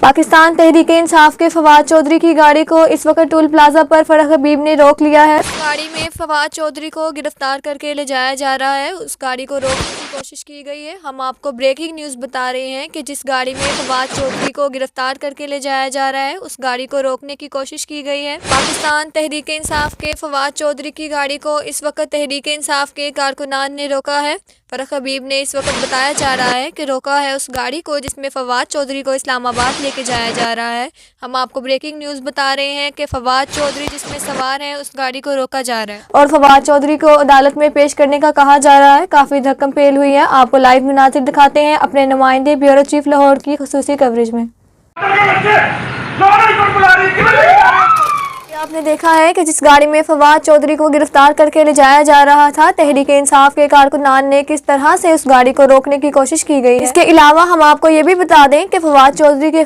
पाकिस्तान तहरीक-ए-इंसाफ के फवाद चौधरी की गाड़ी को इस वक्त टोल प्लाजा पर फरह हबीब ने रोक लिया है। गाड़ी में फवाद चौधरी को गिरफ्तार करके ले जाया जा रहा है। उस गाड़ी को रोकने की कोशिश की गई है। हम आपको ब्रेकिंग न्यूज़ बता रहे हैं कि जिस गाड़ी में फवाद चौधरी को गिरफ्तार करके ले जाया जा रहा है उस गाड़ी को रोकने की कोशिश की गई है। पाकिस्तान तहरीक-ए-इंसाफ के फवाद चौधरी की गाड़ी को इस वक्त तहरीक-ए-इंसाफ के कारकुनान ने रोका है। फरह हबीब ने इस वक्त बताया जा रहा है कि रोका है उस गाड़ी को जिसमें फवाद चौधरी को इस्लामाबाद लेके जाया जा रहा है। हम आपको ब्रेकिंग न्यूज़ बता रहे हैं कि फवाद चौधरी जिसमें सवार है उस गाड़ी को रोका जा रहा है और फवाद चौधरी को अदालत में पेश करने का कहा जा रहा है। काफ़ी धक्कम पेल हुई है। आपको लाइव मुनासिर दिखाते हैं अपने नुमाइंदे ब्यूरो चीफ लाहौर की खुसूसी कवरेज में। आपने देखा है कि जिस गाड़ी में फवाद चौधरी को गिरफ्तार करके ले जाया जा रहा था, तहरीक-ए-इंसाफ के कारकुनान ने किस तरह से उस गाड़ी को रोकने की कोशिश की गई है। इसके अलावा हम आपको ये भी बता दें कि फवाद चौधरी के